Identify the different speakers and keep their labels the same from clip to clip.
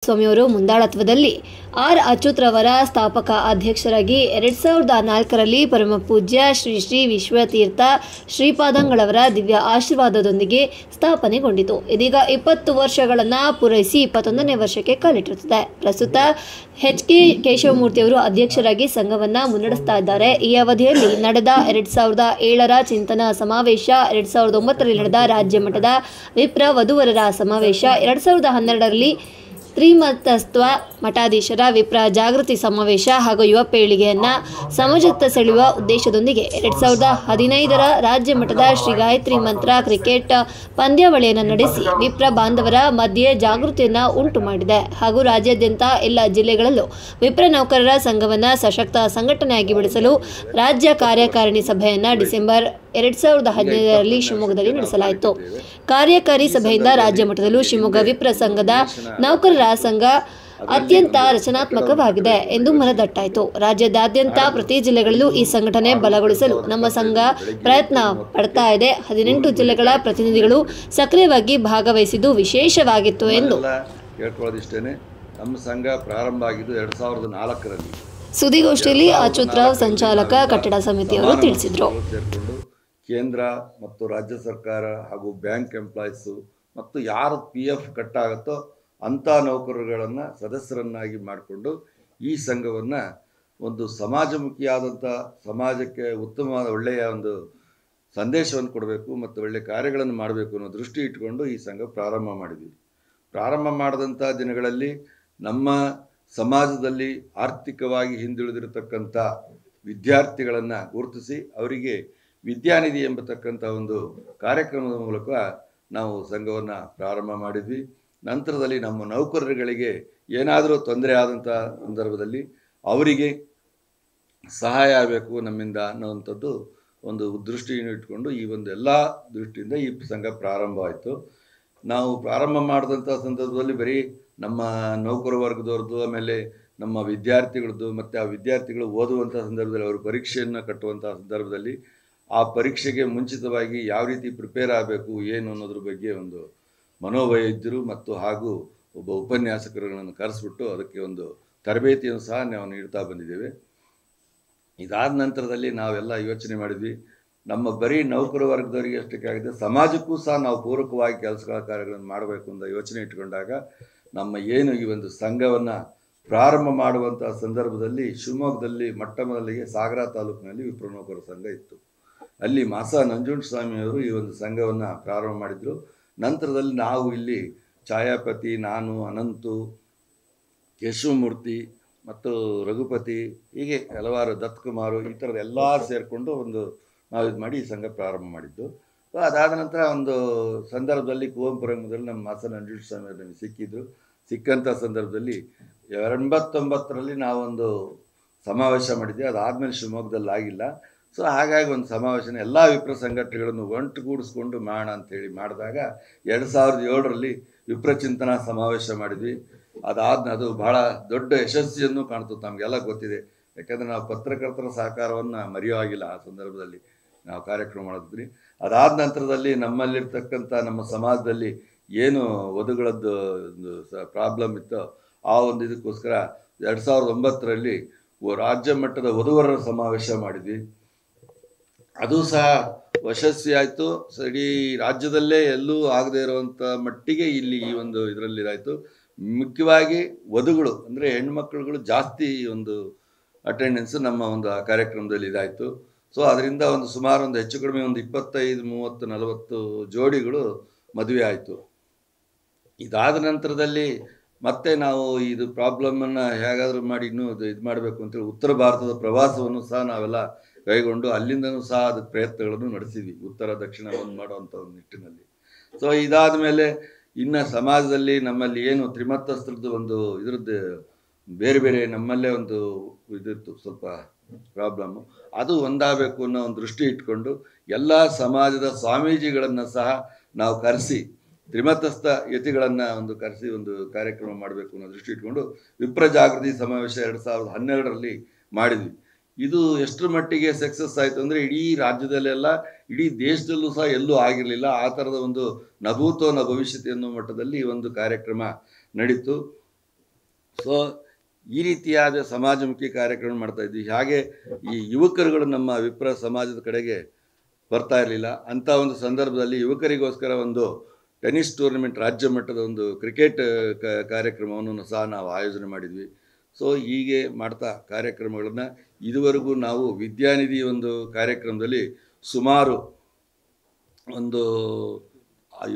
Speaker 1: ಸ್ವಾಮಿಯವರು ಮುಂದಾಳತ್ವದಲ್ಲಿ ಆರ್ ಅಚ್ಯುತ್ರವರ ಸ್ಥಾಪಕ ಅಧ್ಯಕ್ಷರಾಗಿ 2004ರಲ್ಲಿ ಪರಮ ಪೂಜ್ಯ ಶ್ರೀ ಶ್ರೀ ವಿಶ್ವತೀರ್ಥ ಶ್ರೀಪಾದಂಗಳವರ ದಿವ್ಯ ಆಶೀರ್ವಾದದೊಂದಿಗೆ ಸ್ಥಾಪನೆಗೊಂಡಿತು. ಇದೀಗ 20 ವರ್ಷಗಳನ್ನು ಪೂರೈಸಿ 21ನೇ ವರ್ಷಕ್ಕೆ ಕಾಲಿಟ್ಟಿರುತ್ತದೆ. ಪ್ರಸ್ತುತ ಎಚ್.ಕೆ. ಕೇಶವಮೂರ್ತಿಯವರು ಅಧ್ಯಕ್ಷರಾಗಿ ಸಂಘವನ್ನು ಮುನ್ನಡೆಸ್ತಾ ಇದ್ದಾರೆ. ಈ ಅವಧಿಯಲ್ಲಿ ನಡೆದ 2007ರ ಚಿಂತನಾ ಸಮಾವೇಶ, 2009ರಲ್ಲಿ ನಡೆದ ರಾಜ್ಯ ಮಟ್ಟದ ವಿಪ್ರ ವಧುವರರ ಸಮಾವೇಶ, 2012ರಲ್ಲಿ ತ್ರಿಮತಸ್ತ್ವ ಮಠಾಧೀಶರ ವಿಪ್ರ ಜಾಗೃತಿ ಸಮಾವೇಶ ಹಾಗೂ ಯುವ ಪೀಳಿಗೆಯನ್ನು ಸಮಾಜದತ್ತ ಸೆಳೆಯುವ ಉದ್ದೇಶದೊಂದಿಗೆ 2015ರ ರಾಜ್ಯ ಮಟ್ಟದ ಶ್ರೀ ಗಾಯತ್ರಿ ಮಂತ್ರ ಕ್ರಿಕೆಟ್ ಪಂದ್ಯಾವಳಿಯನ್ನು ನಡೆಸಿ ವಿಪ್ರ ಬಾಂಧವರ ಮಧ್ಯೆ ಜಾಗೃತಿಯನ್ನು ಉಂಟು ಮಾಡಿದೆ ಹಾಗೂ ರಾಜ್ಯಾದ್ಯಂತ ಎಲ್ಲ ಜಿಲ್ಲೆಗಳಲ್ಲೂ ವಿಪ್ರ ನೌಕರರ ಸಂಘವನ್ನು ಸಶಕ್ತ ಸಂಘಟನೆಯಾಗಿ ಬೆಳೆಸಲು ರಾಜ್ಯ ಕಾರ್ಯಕಾರಿಣಿ ಸಭೆಯನ್ನು ಡಿಸೆಂಬರ್ 2015ರಲ್ಲಿ ಶಿವಮೊಗ್ಗದಲ್ಲಿ ನಡೆಸಲಾಯಿತು. ಕಾರ್ಯಕಾರಿ ಸಭೆಯಿಂದ ರಾಜ್ಯ ಮಟ್ಟದಲ್ಲೂ ಶಿವಮೊಗ್ಗ ವಿಪ್ರ ಸಂಘದ ನೌಕರರ ಸಂಘ ಅತ್ಯಂತ ರಚನಾತ್ಮಕವಾಗಿದೆ ಎಂದು ಮನದಟ್ಟಾಯಿತು. ರಾಜ್ಯದಾದ್ಯಂತ ಪ್ರತಿ ಜಿಲ್ಲೆಗಳಲ್ಲೂ ಈ ಸಂಘಟನೆ ಬಲಗೊಳಿಸಲು ನಮ್ಮ ಸಂಘ ಪ್ರಯತ್ನ ಪಡ್ತಾ ಇದೆ. 18 ಜಿಲ್ಲೆಗಳ ಪ್ರತಿನಿಧಿಗಳು ಸಕ್ರಿಯವಾಗಿ ಭಾಗವಹಿಸಿದ್ದು ವಿಶೇಷವಾಗಿತ್ತು ಎಂದು
Speaker 2: ಹೇಳ್ಕೊಳ್ಳೋದಿಷ್ಟೇನೆ. ನಮ್ಮ ಸಂಘ ಪ್ರಾರಂಭ ಆಗಿದ್ದು 2004ರಲ್ಲಿ.
Speaker 1: ಸುದ್ದಿಗೋಷ್ಠಿಯಲ್ಲಿ ಅಚ್ಯುತರಾವ್ ಸಂಚಾಲಕ ಕಟ್ಟಡ ಸಮಿತಿಯವರು ತಿಳಿಸಿದರು.
Speaker 2: ಕೇಂದ್ರ ಮತ್ತು ರಾಜ್ಯ ಸರ್ಕಾರ ಹಾಗೂ ಬ್ಯಾಂಕ್ ಎಂಪ್ಲಾಯೀಸು ಮತ್ತು ಯಾರು PF ಕಟ್ಟಾಗುತ್ತೋ ಅಂಥ ನೌಕರರುಗಳನ್ನು ಸದಸ್ಯರನ್ನಾಗಿ ಮಾಡಿಕೊಂಡು ಈ ಸಂಘವನ್ನು ಒಂದು ಸಮಾಜಮುಖಿಯಾದಂಥ ಸಮಾಜಕ್ಕೆ ಉತ್ತಮವಾದ ಒಳ್ಳೆಯ ಒಂದು ಸಂದೇಶವನ್ನು ಕೊಡಬೇಕು ಮತ್ತು ಒಳ್ಳೆಯ ಕಾರ್ಯಗಳನ್ನು ಮಾಡಬೇಕು ಅನ್ನೋ ದೃಷ್ಟಿ ಇಟ್ಕೊಂಡು ಈ ಸಂಘ ಪ್ರಾರಂಭ ಮಾಡಿದ್ವಿ. ಪ್ರಾರಂಭ ಮಾಡಿದಂಥ ದಿನಗಳಲ್ಲಿ ನಮ್ಮ ಸಮಾಜದಲ್ಲಿ ಆರ್ಥಿಕವಾಗಿ ಹಿಂದುಳಿದಿರತಕ್ಕಂಥ ವಿದ್ಯಾರ್ಥಿಗಳನ್ನು ಗುರುತಿಸಿ ಅವರಿಗೆ ವಿದ್ಯಾನಿಧಿ ಎಂಬತಕ್ಕಂಥ ಒಂದು ಕಾರ್ಯಕ್ರಮದ ಮೂಲಕ ನಾವು ಸಂಘವನ್ನು ಪ್ರಾರಂಭ ಮಾಡಿದ್ವಿ. ನಂತರದಲ್ಲಿ ನಮ್ಮ ನೌಕರರುಗಳಿಗೆ ಏನಾದರೂ ತೊಂದರೆ ಆದಂಥ ಸಂದರ್ಭದಲ್ಲಿ ಅವರಿಗೆ ಸಹಾಯ ಆಗಬೇಕು ನಮ್ಮಿಂದ ಅನ್ನೋವಂಥದ್ದು ಒಂದು ದೃಷ್ಟಿಯನ್ನು ಇಟ್ಕೊಂಡು ಈ ಒಂದು ಎಲ್ಲ ದೃಷ್ಟಿಯಿಂದ ಈ ಸಂಘ ಪ್ರಾರಂಭ ಆಯಿತು. ನಾವು ಪ್ರಾರಂಭ ಮಾಡಿದಂಥ ಸಂದರ್ಭದಲ್ಲಿ ಬರೀ ನಮ್ಮ ನೌಕರ ವರ್ಗದವ್ರದ್ದು, ಆಮೇಲೆ ನಮ್ಮ ವಿದ್ಯಾರ್ಥಿಗಳದ್ದು ಮತ್ತು ಆ ವಿದ್ಯಾರ್ಥಿಗಳು ಓದುವಂಥ ಸಂದರ್ಭದಲ್ಲಿ ಅವರು ಪರೀಕ್ಷೆಯನ್ನು ಕಟ್ಟುವಂಥ ಸಂದರ್ಭದಲ್ಲಿ ಆ ಪರೀಕ್ಷೆಗೆ ಮುಂಚಿತವಾಗಿ ಯಾವ ರೀತಿ ಪ್ರಿಪೇರ್ ಆಗಬೇಕು ಏನು ಅನ್ನೋದ್ರ ಬಗ್ಗೆ ಒಂದು ಮನೋವೈದ್ಯರು ಮತ್ತು ಹಾಗೂ ಒಬ್ಬ ಉಪನ್ಯಾಸಕರುಗಳನ್ನು ಕರೆಸ್ಬಿಟ್ಟು ಅದಕ್ಕೆ ಒಂದು ತರಬೇತಿಯನ್ನು ಸಹ ನಾವು ನೀಡ್ತಾ ಬಂದಿದ್ದೇವೆ. ಇದಾದ ನಂತರದಲ್ಲಿ ನಾವೆಲ್ಲ ಯೋಚನೆ ಮಾಡಿದ್ವಿ, ನಮ್ಮ ಬರೀ ನೌಕರ ವರ್ಗದವರಿಗೆ ಅಷ್ಟಕ್ಕೆ ಆಗಿದೆ, ಸಮಾಜಕ್ಕೂ ಸಹ ನಾವು ಪೂರಕವಾಗಿ ಕೆಲಸಗಳ ಕಾರ್ಯಗಳನ್ನು ಮಾಡಬೇಕು ಅಂತ ಯೋಚನೆ ಇಟ್ಕೊಂಡಾಗ ನಮ್ಮ ಏನು ಈ ಒಂದು ಸಂಘವನ್ನು ಪ್ರಾರಂಭ ಮಾಡುವಂಥ ಸಂದರ್ಭದಲ್ಲಿ ಶಿವಮೊಗ್ಗದಲ್ಲಿ ಮೊಟ್ಟಮೊದಲಿಗೆ ಸಾಗರ ತಾಲೂಕಿನಲ್ಲಿ ವಿಪ್ರ ನೌಕರ ಸಂಘ ಇತ್ತು. ಅಲ್ಲಿ ಮಾಸ ನಂಜುಂಡಸ್ವಾಮಿಯವರು ಈ ಒಂದು ಸಂಘವನ್ನು ಪ್ರಾರಂಭ ಮಾಡಿದರು. ನಂತರದಲ್ಲಿ ನಾವು ಇಲ್ಲಿ ಛಾಯಾಪತಿ, ನಾನು, ಅನಂತು, ಕೇಶವಮೂರ್ತಿ ಮತ್ತು ರಘುಪತಿ, ಹೀಗೆ ಹಲವಾರು ದತ್ತಕುಮಾರು, ಈ ಥರದ ಎಲ್ಲ ಸೇರಿಕೊಂಡು ಒಂದು ನಾವು ಇದು ಮಾಡಿ ಈ ಸಂಘ ಪ್ರಾರಂಭ ಮಾಡಿದ್ದು. ಅದಾದ ನಂತರ ಒಂದು ಸಂದರ್ಭದಲ್ಲಿ ಕುವೆಂಪು ರಂಗದಲ್ಲಿ ನಮ್ಮ ಮಾಸ ನಂಜುಂಡಸ್ವಾಮಿ ನಮಗೆ ಸಿಕ್ಕಿದ್ರು. ಸಿಕ್ಕಂಥ ಸಂದರ್ಭದಲ್ಲಿ 89ರಲ್ಲಿ ನಾವೊಂದು ಸಮಾವೇಶ ಮಾಡಿದ್ವಿ. ಅದಾದಮೇಲೆ ಶಿವಮೊಗ್ಗದಲ್ಲಿ ಆಗಿಲ್ಲ. ಸೊ ಹಾಗಾಗಿ ಒಂದು ಸಮಾವೇಶನ ಎಲ್ಲ ವಿಪ್ರ ಸಂಘಟನೆಗಳನ್ನು ಒಂಟುಗೂಡಿಸ್ಕೊಂಡು ಮಾಡೋಣ ಅಂಥೇಳಿ ಮಾಡಿದಾಗ 2007ರಲ್ಲಿ ವಿಪ್ರ ಚಿಂತನಾ ಸಮಾವೇಶ ಮಾಡಿದ್ವಿ. ಅದು ಬಹಳ ದೊಡ್ಡ ಯಶಸ್ವಿಯನ್ನು ಕಾಣ್ತದೆ, ನಮಗೆಲ್ಲ ಗೊತ್ತಿದೆ. ಯಾಕೆಂದರೆ ನಾವು ಪತ್ರಕರ್ತರ ಸಹಕಾರವನ್ನು ಮರೆಯುವಾಗಿಲ್ಲ. ಆ ಸಂದರ್ಭದಲ್ಲಿ ನಾವು ಕಾರ್ಯಕ್ರಮ ಮಾಡಿದ್ವಿ. ಅದಾದ ನಂತರದಲ್ಲಿ ನಮ್ಮಲ್ಲಿರ್ತಕ್ಕಂಥ ನಮ್ಮ ಸಮಾಜದಲ್ಲಿ ಏನು ವಧುಗಳದ್ದು ಒಂದು ಪ್ರಾಬ್ಲಮ್ ಇತ್ತೋ ಆ ಒಂದು ಇದಕ್ಕೋಸ್ಕರ 2009ರಲ್ಲಿ ರಾಜ್ಯ ಮಟ್ಟದ ವಧುವರರ ಸಮಾವೇಶ ಮಾಡಿದ್ವಿ. ಅದು ಸಹ ಯಶಸ್ವಿ ಆಯಿತು. ಇಡೀ ರಾಜ್ಯದಲ್ಲೇ ಎಲ್ಲೂ ಆಗದೇ ಇರುವಂಥ ಮಟ್ಟಿಗೆ ಇಲ್ಲಿ ಈ ಒಂದು ಇದರಲ್ಲಿ ಇದಾಯಿತು. ಮುಖ್ಯವಾಗಿ ವಧುಗಳು ಅಂದರೆ ಹೆಣ್ಮಕ್ಳುಗಳು ಜಾಸ್ತಿ ಒಂದು ಅಟೆಂಡೆನ್ಸು ನಮ್ಮ ಒಂದು ಆ ಕಾರ್ಯಕ್ರಮದಲ್ಲಿ ಇದಾಯಿತು. ಸೊ ಅದರಿಂದ ಒಂದು ಸುಮಾರು ಒಂದು ಹೆಚ್ಚು ಕಡಿಮೆ ಒಂದು 25, 30, 40 ಜೋಡಿಗಳು ಮದುವೆ ಆಯಿತು. ಇದಾದ ನಂತರದಲ್ಲಿ ಮತ್ತೆ ನಾವು ಇದು ಪ್ರಾಬ್ಲಮನ್ನು ಹೇಗಾದರೂ ಮಾಡಿ ಇನ್ನೂ ಇದು ಮಾಡಬೇಕು ಅಂತೇಳಿ ಉತ್ತರ ಭಾರತದ ಪ್ರವಾಸವನ್ನು ಸಹ ನಾವೆಲ್ಲ ಕೈಗೊಂಡು ಅಲ್ಲಿಂದನೂ ಸಹ ಅದಕ್ಕೆ ಪ್ರಯತ್ನಗಳನ್ನು ನಡೆಸಿದ್ವಿ, ಉತ್ತರ ದಕ್ಷಿಣ ಒಂದು ಮಾಡುವಂಥ ಒಂದು ನಿಟ್ಟಿನಲ್ಲಿ. ಸೊ ಇದಾದ ಮೇಲೆ ಇನ್ನು ಸಮಾಜದಲ್ಲಿ ನಮ್ಮಲ್ಲಿ ಏನು ತ್ರಿಮತಸ್ಥರದ್ದು ಒಂದು ಇದರದ್ದು ಬೇರೆ ಬೇರೆ ನಮ್ಮಲ್ಲೇ ಒಂದು ಇದಿತ್ತು, ಸ್ವಲ್ಪ ಪ್ರಾಬ್ಲಮ್ಮು, ಅದು ಒಂದಾಗಬೇಕು ಅನ್ನೋ ಒಂದು ದೃಷ್ಟಿ ಇಟ್ಕೊಂಡು ಎಲ್ಲ ಸಮಾಜದ ಸ್ವಾಮೀಜಿಗಳನ್ನು ಸಹ ನಾವು ಕರೆಸಿ ತ್ರಿಮತಸ್ಥ ಯತಿಗಳನ್ನು ಒಂದು ಕರೆಸಿ ಒಂದು ಕಾರ್ಯಕ್ರಮ ಮಾಡಬೇಕು ಅನ್ನೋ ದೃಷ್ಟಿ ಇಟ್ಕೊಂಡು ವಿಪ್ರ ಜಾಗೃತಿ ಸಮಾವೇಶ 2012ರಲ್ಲಿ ಮಾಡಿದ್ವಿ. ಇದು ಎಷ್ಟರ ಮಟ್ಟಿಗೆ ಸಕ್ಸಸ್ ಆಯಿತು ಅಂದರೆ ಇಡೀ ರಾಜ್ಯದಲ್ಲೆಲ್ಲ, ಇಡೀ ದೇಶದಲ್ಲೂ ಸಹ ಎಲ್ಲೂ ಆಗಿರಲಿಲ್ಲ. ಆ ಥರದ ಒಂದು ನಭೂತೋ ನ ಭವಿಷ್ಯತಿ ಅನ್ನೋ ಮಟ್ಟದಲ್ಲಿ ಒಂದು ಕಾರ್ಯಕ್ರಮ ನಡೀತು. ಸೊ ಈ ರೀತಿಯಾದ ಸಮಾಜಮುಖಿ ಕಾರ್ಯಕ್ರಮ ಮಾಡ್ತಾ ಇದ್ವಿ. ಹಾಗೆ ಈ ಯುವಕರುಗಳು ನಮ್ಮ ವಿಪ್ರ ಸಮಾಜದ ಕಡೆಗೆ ಬರ್ತಾ ಇರಲಿಲ್ಲ. ಅಂಥ ಒಂದು ಸಂದರ್ಭದಲ್ಲಿ ಯುವಕರಿಗೋಸ್ಕರ ಒಂದು ಟೆನ್ನಿಸ್ ಟೂರ್ನಮೆಂಟ್, ರಾಜ್ಯ ಮಟ್ಟದ ಒಂದು ಕ್ರಿಕೆಟ್ ಕಾರ್ಯಕ್ರಮವನ್ನು ಸಹ ನಾವು ಆಯೋಜನೆ ಮಾಡಿದ್ವಿ. ಸೊ ಹೀಗೆ ಮಾಡ್ತಾ ಕಾರ್ಯಕ್ರಮಗಳನ್ನು ಇದುವರೆಗೂ ನಾವು ವಿದ್ಯಾನಿಧಿ ಒಂದು ಕಾರ್ಯಕ್ರಮದಲ್ಲಿ ಸುಮಾರು ಒಂದು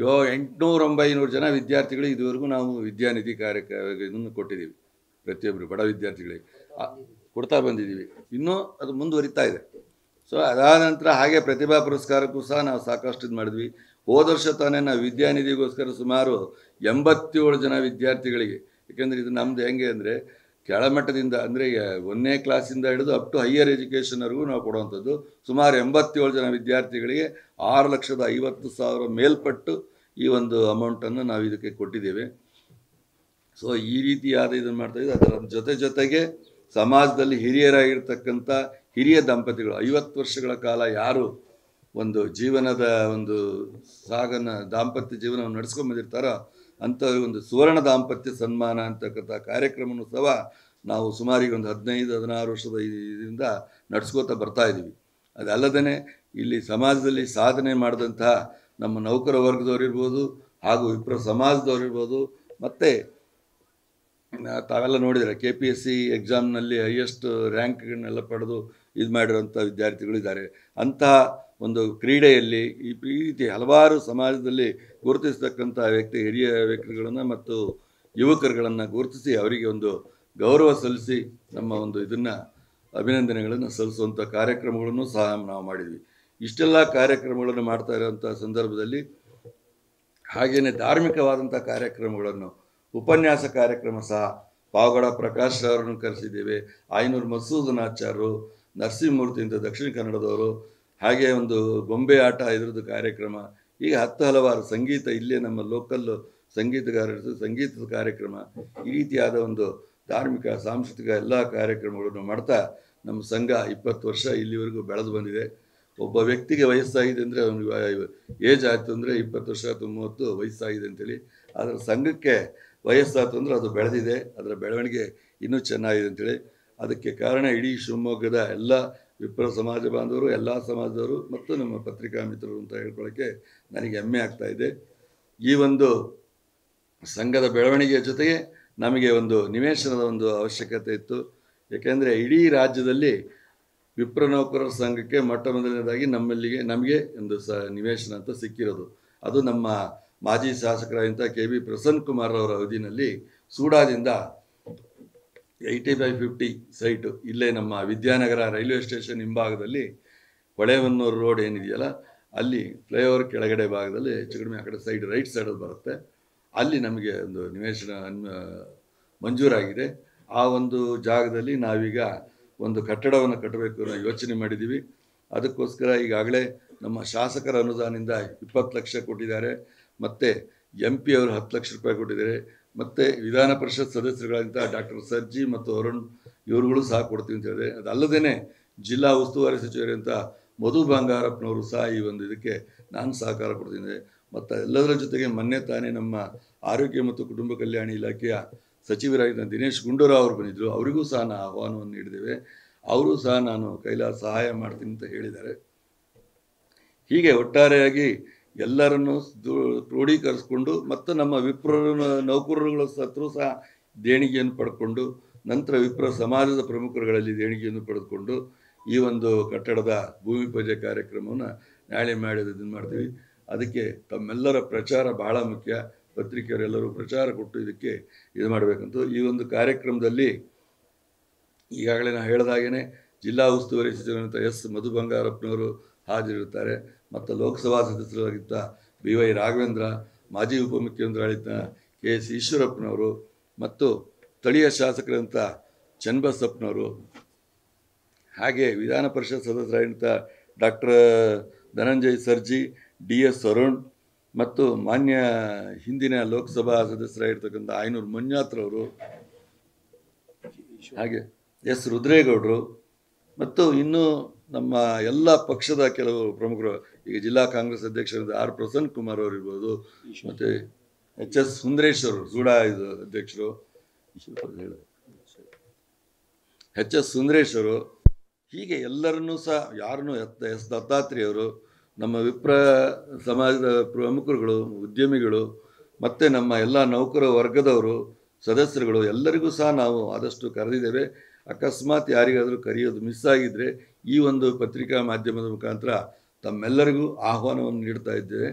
Speaker 2: 800-900 ಜನ ವಿದ್ಯಾರ್ಥಿಗಳಿಗೆ ಇದುವರೆಗೂ ನಾವು ವಿದ್ಯಾನಿಧಿ ಇದನ್ನು ಕೊಟ್ಟಿದ್ದೀವಿ. ಪ್ರತಿಯೊಬ್ಬರು ಬಡ ವಿದ್ಯಾರ್ಥಿಗಳಿಗೆ ಕೊಡ್ತಾ ಬಂದಿದ್ದೀವಿ. ಇನ್ನೂ ಅದು ಮುಂದುವರಿತಾ ಇದೆ. ಸೊ ಅದಾದ ನಂತರ ಹಾಗೆ ಪ್ರತಿಭಾ ಪುರಸ್ಕಾರಕ್ಕೂ ಸಹ ನಾವು ಸಾಕಷ್ಟು ಇದು ಮಾಡಿದ್ವಿ. ಹೋದ ವರ್ಷ ತಾನೇ ನಾವು ವಿದ್ಯಾನಿಧಿಗೋಸ್ಕರ ಸುಮಾರು 87 ಜನ ವಿದ್ಯಾರ್ಥಿಗಳಿಗೆ, ಏಕೆಂದರೆ ಇದು ನಮ್ಮದು ಹೆಂಗೆ ಅಂದರೆ ಕೆಳಮಟ್ಟದಿಂದ ಅಂದರೆ 1ನೇ ಕ್ಲಾಸಿಂದ ಹಿಡಿದು ಅಪ್ ಟು ಹೈಯರ್ ಎಜುಕೇಷನ್ವರೆಗೂ ನಾವು ಕೊಡುವಂಥದ್ದು. ಸುಮಾರು 87 ಜನ ವಿದ್ಯಾರ್ಥಿಗಳಿಗೆ 6,50,000 ಮೇಲ್ಪಟ್ಟು ಈ ಒಂದು ಅಮೌಂಟನ್ನು ನಾವು ಇದಕ್ಕೆ ಕೊಟ್ಟಿದ್ದೇವೆ. ಸೊ ಈ ರೀತಿಯಾದ ಇದನ್ನು ಮಾಡ್ತಾಯಿದ್ವಿ. ಅದರ ಜೊತೆಗೆ ಸಮಾಜದಲ್ಲಿ ಹಿರಿಯರಾಗಿರ್ತಕ್ಕಂಥ ಹಿರಿಯ ದಂಪತಿಗಳು 50 ವರ್ಷಗಳ ಕಾಲ ಯಾರು ಒಂದು ಜೀವನದ ಒಂದು ದಾಂಪತ್ಯ ಜೀವನವನ್ನು ನಡೆಸ್ಕೊಂಡು ಬಂದಿರ್ತಾರೋ ಅಂಥ ಒಂದು ಸುವರ್ಣ ದಾಂಪತ್ಯ ಸನ್ಮಾನ ಅಂತಕ್ಕಂಥ ಕಾರ್ಯಕ್ರಮವನ್ನು ಸಹ ನಾವು ಸುಮಾರಿಗೆ ಒಂದು 15-16 ವರ್ಷದ ಇದರಿಂದ ನಡೆಸ್ಕೋತಾ ಬರ್ತಾ ಇದ್ದೀವಿ. ಅದಲ್ಲದೇ ಇಲ್ಲಿ ಸಮಾಜದಲ್ಲಿ ಸಾಧನೆ ಮಾಡಿದಂತಹ ನಮ್ಮ ನೌಕರ ವರ್ಗದವರಿರ್ಬೋದು ಹಾಗೂ ವಿಪ್ರ ಸಮಾಜದವರಿರ್ಬೋದು, ಮತ್ತು ತಾವೆಲ್ಲ ನೋಡಿದರೆ KPSC ಎಕ್ಸಾಮ್ನಲ್ಲಿ ಹೈಯೆಸ್ಟ್ ರ್ಯಾಂಕ್ಗಳನ್ನೆಲ್ಲ ಪಡೆದು ಇದು ಮಾಡಿರೋಂಥ ವಿದ್ಯಾರ್ಥಿಗಳಿದ್ದಾರೆ. ಅಂತಹ ಒಂದು ಕ್ರೀಡೆಯಲ್ಲಿ ಈ ರೀತಿ ಹಲವಾರು ಸಮಾಜದಲ್ಲಿ ಗುರುತಿಸ್ತಕ್ಕಂಥ ಹಿರಿಯ ವ್ಯಕ್ತಿಗಳನ್ನು ಮತ್ತು ಯುವಕರುಗಳನ್ನು ಗುರುತಿಸಿ ಅವರಿಗೆ ಒಂದು ಗೌರವ ಸಲ್ಲಿಸಿ ನಮ್ಮ ಒಂದು ಇದನ್ನು ಅಭಿನಂದನೆಗಳನ್ನು ಸಲ್ಲಿಸುವಂಥ ಕಾರ್ಯಕ್ರಮಗಳನ್ನು ಸಹ ನಾವು ಮಾಡಿದ್ವಿ. ಇಷ್ಟೆಲ್ಲ ಕಾರ್ಯಕ್ರಮಗಳನ್ನು ಮಾಡ್ತಾ ಇರೋಂಥ ಸಂದರ್ಭದಲ್ಲಿ ಹಾಗೆಯೇ ಧಾರ್ಮಿಕವಾದಂಥ ಕಾರ್ಯಕ್ರಮಗಳನ್ನು, ಉಪನ್ಯಾಸ ಕಾರ್ಯಕ್ರಮ ಸಹ ಪಾವಗಡ ಪ್ರಕಾಶ್ ಅವರನ್ನು ಕರೆಸಿದ್ದೇವೆ. ಆಯನೂರು ಮಸೂದನಾಚಾರ್ಯರು, ನರಸಿಂಹಮೂರ್ತಿ ಅಂತ ದಕ್ಷಿಣ ಕನ್ನಡದವರು, ಹಾಗೆ ಒಂದು ಗೊಂಬೆ ಆಟ ಇದರದ್ದು ಕಾರ್ಯಕ್ರಮ, ಈಗ ಹಲವಾರು ಸಂಗೀತ, ಇಲ್ಲೇ ನಮ್ಮ ಲೋಕಲ್ ಸಂಗೀತಗಾರರು ಸಂಗೀತದ ಕಾರ್ಯಕ್ರಮ, ಈ ರೀತಿಯಾದ ಒಂದು ಧಾರ್ಮಿಕ ಸಾಂಸ್ಕೃತಿಕ ಎಲ್ಲ ಕಾರ್ಯಕ್ರಮಗಳನ್ನು ಮಾಡ್ತಾ ನಮ್ಮ ಸಂಘ 20 ವರ್ಷ ಇಲ್ಲಿವರೆಗೂ ಬೆಳೆದು ಬಂದಿದೆ. ಒಬ್ಬ ವ್ಯಕ್ತಿಗೆ ವಯಸ್ಸಾಗಿದೆ ಅಂದರೆ ಅವನಿಗೆ ಏಜ್ ಆಯಿತು ಅಂದರೆ 20 ವರ್ಷ ಅಥವಾ 30 ವಯಸ್ಸಾಗಿದೆ ಅಂತೇಳಿ, ಅದರ ಸಂಘಕ್ಕೆ ವಯಸ್ಸಾಯ್ತು ಅಂದರೆ ಅದು ಬೆಳೆದಿದೆ, ಅದರ ಬೆಳವಣಿಗೆ ಇನ್ನೂ ಚೆನ್ನಾಗಿದೆ ಅಂತೇಳಿ. ಅದಕ್ಕೆ ಕಾರಣ ಇಡೀ ಶಿವಮೊಗ್ಗದ ಎಲ್ಲ ವಿಪ್ರ ಸಮಾಜ ಬಾಂಧವರು, ಎಲ್ಲ ಸಮಾಜದವರು ಮತ್ತು ನಮ್ಮ ಪತ್ರಿಕಾ ಮಿತ್ರರು ಅಂತ ಹೇಳ್ಕೊಳ್ಳೋಕ್ಕೆ ನನಗೆ ಹೆಮ್ಮೆ ಆಗ್ತಾ ಇದೆ. ಈ ಒಂದು ಸಂಘದ ಬೆಳವಣಿಗೆಯ ಜೊತೆಗೆ ನಮಗೆ ಒಂದು ನಿವೇಶನದ ಒಂದು ಅವಶ್ಯಕತೆ ಇತ್ತು. ಏಕೆಂದರೆ ಇಡೀ ರಾಜ್ಯದಲ್ಲಿ ವಿಪ್ರ ನೌಕರರ ಸಂಘಕ್ಕೆ ಮೊಟ್ಟ ಮೊದಲನೇದಾಗಿ ನಮಗೆ ಒಂದು ನಿವೇಶನ ಅಂತ ಸಿಕ್ಕಿರೋದು. ಅದು ನಮ್ಮ ಮಾಜಿ ಶಾಸಕರಾದಂಥ KB ಪ್ರಸನ್ನ ಕುಮಾರ್ ಅವರ ಅವಧಿನಲ್ಲಿ ಸೂಡಾದಿಂದ 80/50 ಸೈಟು ಇಲ್ಲೇ ನಮ್ಮ ವಿದ್ಯಾನಗರ ರೈಲ್ವೆ ಸ್ಟೇಷನ್ ಹಿಂಭಾಗದಲ್ಲಿ ಹೊಳೆಹೊನ್ನೂರು ರೋಡ್ ಏನಿದೆಯಲ್ಲ, ಅಲ್ಲಿ ಫ್ಲೈಓವರ್ ಕೆಳಗಡೆ ಭಾಗದಲ್ಲಿ ಹೆಚ್ಚು ಕಡಿಮೆ ಆ ಕಡೆ ಸೈಡ್ ರೈಟ್ ಸೈಡಲ್ಲಿ ಬರುತ್ತೆ. ಅಲ್ಲಿ ನಮಗೆ ಒಂದು ನಿವೇಶನ ಮಂಜೂರಾಗಿದೆ. ಆ ಒಂದು ಜಾಗದಲ್ಲಿ ನಾವೀಗ ಒಂದು ಕಟ್ಟಡವನ್ನು ಕಟ್ಟಬೇಕು ಅನ್ನೋ ಯೋಚನೆ ಮಾಡಿದ್ದೀವಿ. ಅದಕ್ಕೋಸ್ಕರ ಈಗಾಗಲೇ ನಮ್ಮ ಶಾಸಕರ ಅನುದಾನದಿಂದ 20 ಲಕ್ಷ ಕೊಟ್ಟಿದ್ದಾರೆ, ಮತ್ತು MP ಅವರು 10 ಲಕ್ಷ ರೂಪಾಯಿ ಕೊಟ್ಟಿದ್ದಾರೆ, ಮತ್ತು ವಿಧಾನ ಪರಿಷತ್ ಸದಸ್ಯರುಗಳಂತ ಡಾಕ್ಟರ್ ಸರ್ಜಿ ಮತ್ತು ಅರುಣ್ ಇವರುಗಳು ಸಹ ಕೊಡ್ತೀವಿ ಅಂತ ಹೇಳಿದೆ. ಅದಲ್ಲದೇ ಜಿಲ್ಲಾ ಉಸ್ತುವಾರಿ ಸಚಿವರಂಥ ಮಧು ಬಂಗಾರಪ್ಪನವರು ಸಹ ಈ ಒಂದು ಇದಕ್ಕೆ ನಾನು ಸಹಕಾರ ಕೊಡ್ತೀನಿ. ಮತ್ತು ಎಲ್ಲದರ ಜೊತೆಗೆ ಮೊನ್ನೆ ತಾನೇ ನಮ್ಮ ಆರೋಗ್ಯ ಮತ್ತು ಕುಟುಂಬ ಕಲ್ಯಾಣ ಇಲಾಖೆಯ ಸಚಿವರಾಗಿದ್ದ ದಿನೇಶ್ ಗುಂಡೂರಾವ್ ಅವರು ಬಂದಿದ್ದರು. ಅವರಿಗೂ ಸಹ ನಾವು ಆಹ್ವಾನವನ್ನು ನೀಡಿದ್ದೇವೆ. ಅವರು ಸಹ ನಾನು ಕೈಲಾದ ಸಹಾಯ ಮಾಡ್ತೀನಿ ಅಂತ ಹೇಳಿದ್ದಾರೆ. ಹೀಗೆ ಒಟ್ಟಾರೆಯಾಗಿ ಎಲ್ಲರನ್ನು ಕ್ರೋಢೀಕರಿಸ್ಕೊಂಡು ಮತ್ತು ನಮ್ಮ ವಿಪ್ರ ನೌಕರರುಗಳ ಹತ್ರ ಸಹ ದೇಣಿಗೆಯನ್ನು ಪಡ್ಕೊಂಡು, ನಂತರ ವಿಪ್ರ ಸಮಾಜದ ಪ್ರಮುಖರುಗಳಲ್ಲಿ ದೇಣಿಗೆಯನ್ನು ಪಡೆದುಕೊಂಡು ಈ ಒಂದು ಕಟ್ಟಡದ ಭೂಮಿ ಪೂಜೆ ಕಾರ್ಯಕ್ರಮವನ್ನು ನಾಳೆ ಇದನ್ನು ಮಾಡ್ತೀವಿ. ಅದಕ್ಕೆ ತಮ್ಮೆಲ್ಲರ ಪ್ರಚಾರ ಬಹಳ ಮುಖ್ಯ. ಪತ್ರಿಕೆಯವರೆಲ್ಲರೂ ಪ್ರಚಾರ ಕೊಟ್ಟು ಇದಕ್ಕೆ ಇದು ಮಾಡಬೇಕಂತ ಈ ಒಂದು ಕಾರ್ಯಕ್ರಮದಲ್ಲಿ ಈಗಾಗಲೇ ನಾನು ಹೇಳಿದಾಗೇ ಜಿಲ್ಲಾ ಉಸ್ತುವಾರಿ ಸಚಿವರಾದಂಥ ಮಧು ಬಂಗಾರಪ್ಪನವರು ಹಾಜರಿರುತ್ತಾರೆ. ಮತ್ತು ಲೋಕಸಭಾ ಸದಸ್ಯರಾಗಿದ್ದ BY ರಾಘವೇಂದ್ರ, ಮಾಜಿ ಉಪಮುಖ್ಯಮಂತ್ರಿಗಳಿದ್ದ KS ಈಶ್ವರಪ್ಪನವರು, ಮತ್ತು ಸ್ಥಳೀಯ ಶಾಸಕರಂಥ ಚನ್ನಬಸಪ್ಪನವರು, ಹಾಗೆ ವಿಧಾನ ಪರಿಷತ್ ಸದಸ್ಯರಾಗಿದ್ದ ಡಾಕ್ಟರ್ ಧನಂಜಯ್ ಸರ್ಜಿ, DS ಅರುಣ್, ಮತ್ತು ಮಾನ್ಯ ಹಿಂದಿನ ಲೋಕಸಭಾ ಸದಸ್ಯರಾಗಿರ್ತಕ್ಕಂಥ ಆಯನೂರು ಮಂಜುನಾಥ್ರವರು, ಹಾಗೆ S ರುದ್ರೇಗೌಡರು, ಮತ್ತು ಇನ್ನೂ ನಮ್ಮ ಎಲ್ಲ ಪಕ್ಷದ ಕೆಲವು ಪ್ರಮುಖರು, ಈಗ ಜಿಲ್ಲಾ ಕಾಂಗ್ರೆಸ್ ಅಧ್ಯಕ್ಷರಾದ R ಪ್ರಸನ್ನ ಕುಮಾರ್ ಅವರು ಇರ್ಬೋದು, ಮತ್ತು HS ಸುಂದರೇಶ್ ಅವರು ಸೂಡಾ ಅಧ್ಯಕ್ಷರು, ಎಚ್ ಎಸ್ ಸುಂದರೇಶ್ ಅವರು, ಹೀಗೆ ಎಲ್ಲರನ್ನೂ ಸಹ ಯಾರನ್ನೂ ಎಸ್ ದತ್ತಾತ್ರೇಯವರು, ನಮ್ಮ ವಿಪ್ರ ಸಮಾಜದ ಪ್ರಮುಖರುಗಳು, ಉದ್ಯಮಿಗಳು ಮತ್ತು ನಮ್ಮ ಎಲ್ಲ ನೌಕರ ವರ್ಗದವರು, ಸದಸ್ಯರುಗಳು ಎಲ್ಲರಿಗೂ ಸಹ ನಾವು ಆದಷ್ಟು ಕರೆದಿದ್ದೇವೆ. ಅಕಸ್ಮಾತ್ ಯಾರಿಗಾದರೂ ಕರೆಯೋದು ಮಿಸ್ ಆಗಿದ್ದರೆ ಈ ಒಂದು ಪತ್ರಿಕಾ ಮಾಧ್ಯಮದ ಮುಖಾಂತರ ತಮ್ಮೆಲ್ಲರಿಗೂ ಆಹ್ವಾನವನ್ನು ನೀಡ್ತಾ ಇದ್ದೇವೆ.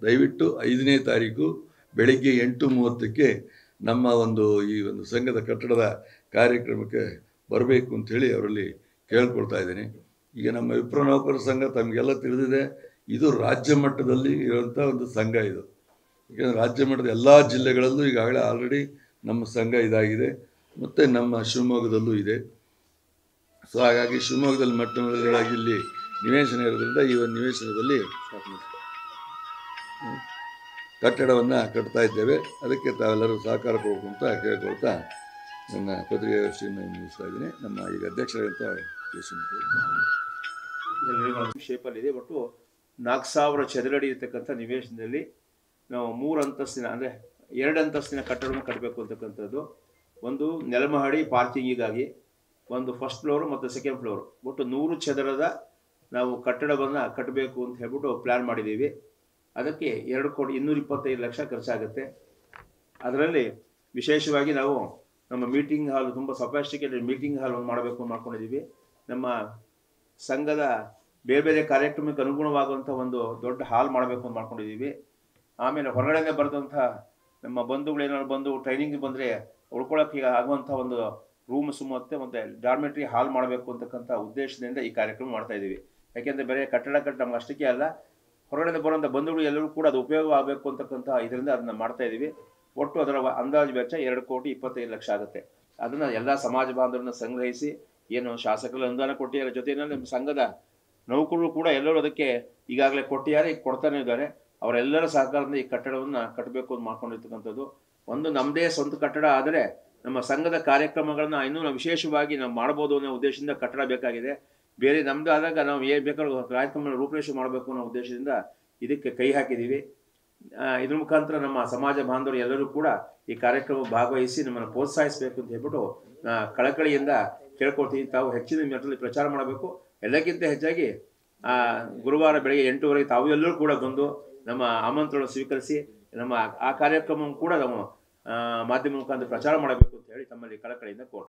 Speaker 2: ದಯವಿಟ್ಟು 5ನೇ ತಾರೀಕು ಬೆಳಗ್ಗೆ 8:30ಕ್ಕೆ ನಮ್ಮ ಈ ಒಂದು ಸಂಘದ ಕಟ್ಟಡದ ಕಾರ್ಯಕ್ರಮಕ್ಕೆ ಬರಬೇಕು ಅಂಥೇಳಿ ಅವರಲ್ಲಿ ಕೇಳ್ಕೊಳ್ತಾ ಇದ್ದೀನಿ. ಈಗ ನಮ್ಮ ವಿಪ್ರ ನೌಕರ ಸಂಘ ತಮಗೆಲ್ಲ ತಿಳಿದಿದೆ, ಇದು ರಾಜ್ಯ ಮಟ್ಟದಲ್ಲಿ ಇರುವಂಥ ಒಂದು ಸಂಘ ಇದು. ಯಾಕೆಂದರೆ ರಾಜ್ಯ ಮಟ್ಟದ ಎಲ್ಲ ಜಿಲ್ಲೆಗಳಲ್ಲೂ ಈಗಾಗಲೇ ಆಲ್ರೆಡಿ ನಮ್ಮ ಸಂಘ ಇದಾಗಿದೆ, ಮತ್ತು ನಮ್ಮ ಶಿವಮೊಗ್ಗದಲ್ಲೂ ಇದೆ. ಸೊ ಹಾಗಾಗಿ ಶಿವಮೊಗ್ಗದಲ್ಲಿ ಮೊಟ್ಟಮೊದಲಾಗಿ ಇಲ್ಲಿ ನಿವೇಶನ ಇರೋದ್ರಿಂದ ಈ ಒಂದು ನಿವೇಶನದಲ್ಲಿ ಕಟ್ಟಡವನ್ನು ಕಟ್ತಾ ಇದ್ದೇವೆ. ಅದಕ್ಕೆ ತಾವೆಲ್ಲರೂ ಸಹಕಾರ ಕೊಡಬೇಕು ಅಂತ ಕೇಳ್ಕೊಳ್ತಾ ನನ್ನ ಪತ್ರಿಕಾಗೋಷ್ಠಿಯನ್ನು ಮುಗಿಸ್ತಾ ಇದ್ದೀನಿ. ನಮ್ಮ ಈಗ ಅಧ್ಯಕ್ಷರಾದಂಥ
Speaker 3: ಶೇಪಲ್ಲಿದೆ. ಒಟ್ಟು 4000 ಚದರಡಿ ಇರತಕ್ಕಂಥ ನಿವೇಶನದಲ್ಲಿ ನಾವು 3 ಅಂತಸ್ತಿನ ಅಂದರೆ 2 ಅಂತಸ್ತಿನ ಕಟ್ಟಡವನ್ನು ಕಟ್ಟಬೇಕು ಅಂತಕ್ಕಂಥದ್ದು. ಒಂದು ನೆಲಮಹಡಿ ಪಾರ್ಕಿಂಗಿಗಾಗಿ, ಒಂದು ಫಸ್ಟ್ ಫ್ಲೋರು ಮತ್ತು ಸೆಕೆಂಡ್ ಫ್ಲೋರು, ಒಟ್ಟು 100 ಚದರದ ನಾವು ಕಟ್ಟಡವನ್ನು ಕಟ್ಟಬೇಕು ಅಂತ ಹೇಳ್ಬಿಟ್ಟು ಪ್ಲ್ಯಾನ್ ಮಾಡಿದ್ದೀವಿ. ಅದಕ್ಕೆ 2,225,00,000 ಖರ್ಚಾಗುತ್ತೆ. ಅದರಲ್ಲಿ ವಿಶೇಷವಾಗಿ ನಾವು ನಮ್ಮ ಮೀಟಿಂಗ್ ಹಾಲ್, ತುಂಬ ಸಫಿಸ್ಟಿಕೇಟೆಡ್ ಮೀಟಿಂಗ್ ಹಾಲ್ ಒಂದು ಮಾಡಬೇಕು ಮಾಡ್ಕೊಂಡಿದ್ದೀವಿ. ನಮ್ಮ ಸಂಘದ ಬೇರೆ ಬೇರೆ ಕಾರ್ಯಕ್ರಮಕ್ಕೆ ಅನುಗುಣವಾಗುವಂಥ ಒಂದು ದೊಡ್ಡ ಹಾಲ್ ಮಾಡಬೇಕು ಅಂತ ಮಾಡ್ಕೊಂಡಿದ್ದೀವಿ. ಆಮೇಲೆ ಹೊರಗಡೆಯಿಂದ ಬರೆದಂಥ ನಮ್ಮ ಬಂಧುಗಳೇನಾದ್ರು ಬಂದು ಟ್ರೈನಿಂಗ್ ಬಂದರೆ ಉಳ್ಕೊಳ್ಳೋಕ್ಕೆ ಆಗುವಂಥ ಒಂದು ರೂಮ್ಸ್ ಮತ್ತು ಡಾರ್ಮೆಟ್ರಿ ಹಾಲ್ ಮಾಡಬೇಕು ಅಂತಕ್ಕಂಥ ಉದ್ದೇಶದಿಂದ ಈ ಕಾರ್ಯಕ್ರಮ ಮಾಡ್ತಾಯಿದ್ದೀವಿ. ಯಾಕೆಂದರೆ ಬೇರೆ ಕಟ್ಟಡ ನಮ್ಗೆ ಅಷ್ಟಕ್ಕೆ ಅಲ್ಲ, ಹೊರಗಡೆ ಬರುವಂಥ ಬಂಧುಗಳು ಎಲ್ಲರೂ ಕೂಡ ಅದು ಉಪಯೋಗ ಆಗಬೇಕು ಅಂತಕ್ಕಂಥ ಇದರಿಂದ ಅದನ್ನು ಮಾಡ್ತಾಯಿದ್ದೀವಿ. ಒಟ್ಟು ಅದರ ಅಂದಾಜು ವೆಚ್ಚ 2,25,00,000 ಆಗುತ್ತೆ. ಅದನ್ನು ಎಲ್ಲ ಸಮಾಜ ಬಾಂಧವರನ್ನ ಸಂಗ್ರಹಿಸಿ, ಏನು ಶಾಸಕರು ಅನುದಾನ ಕೊಟ್ಟಿದ್ದಾರೆ, ಜೊತೆಯಲ್ಲಿ ನಮ್ಮ ಸಂಘದ ನೌಕರರು ಕೂಡ ಎಲ್ಲರೂ ಅದಕ್ಕೆ ಈಗಾಗಲೇ ಕೊಟ್ಟಿದ್ದಾರೆ, ಈಗ ಕೊಡ್ತಾನೆ ಇದ್ದಾರೆ. ಅವರೆಲ್ಲರ ಸಹಕಾರದಿಂದ ಈ ಕಟ್ಟಡವನ್ನು ಕಟ್ಟಬೇಕು ಅಂತ ಮಾಡ್ಕೊಂಡಿರ್ತಕ್ಕಂಥದ್ದು. ಒಂದು ನಮ್ಮದೇ ಸ್ವಂತ ಕಟ್ಟಡ ಆದರೆ ನಮ್ಮ ಸಂಘದ ಕಾರ್ಯಕ್ರಮಗಳನ್ನ ಇನ್ನೂ ನಾವು ವಿಶೇಷವಾಗಿ ನಾವು ಮಾಡ್ಬೋದು ಅನ್ನೋ ಉದ್ದೇಶದಿಂದ ಕಟ್ಟಡ ಬೇಕಾಗಿದೆ. ಬೇರೆ ನಮ್ಮದು ಆದಾಗ ನಾವು ಏನು ಬೇಕಾದ್ರೂ ಕಾರ್ಯಕ್ರಮ ರೂಪರೇಷೆ ಮಾಡಬೇಕು ಅನ್ನೋ ಉದ್ದೇಶದಿಂದ ಇದಕ್ಕೆ ಕೈ ಹಾಕಿದ್ದೀವಿ. ಇದ್ರ ಮುಖಾಂತರ ನಮ್ಮ ಸಮಾಜ ಬಾಂಧವರು ಎಲ್ಲರೂ ಕೂಡ ಈ ಕಾರ್ಯಕ್ರಮ ಭಾಗವಹಿಸಿ ನಮ್ಮನ್ನು ಪ್ರೋತ್ಸಾಹಿಸಬೇಕು ಅಂತ ಹೇಳ್ಬಿಟ್ಟು ಕಳಕಳಿಯಿಂದ ಕೇಳ್ಕೊಳ್ತೀವಿ. ತಾವು ಹೆಚ್ಚಿನ ಮಟ್ಟದಲ್ಲಿ ಪ್ರಚಾರ ಮಾಡಬೇಕು. ಎಲ್ಲಕ್ಕಿಂತ ಹೆಚ್ಚಾಗಿ ಗುರುವಾರ ಬೆಳಗ್ಗೆ 8:30 ತಾವು ಎಲ್ಲರೂ ಕೂಡ ಬಂದು ನಮ್ಮ ಆಮಂತ್ರಣ ಸ್ವೀಕರಿಸಿ ನಮ್ಮ ಆ ಕಾರ್ಯಕ್ರಮ ಕೂಡ ನಾವು ಮಾಧ್ಯಮ ಮುಖಾಂತರ ಪ್ರಚಾರ ಮಾಡಬೇಕು ಅಂತ ಹೇಳಿ ತಮ್ಮಲ್ಲಿ ಕಳಕಳಿಯಿಂದ ಕೋರ್ಟ್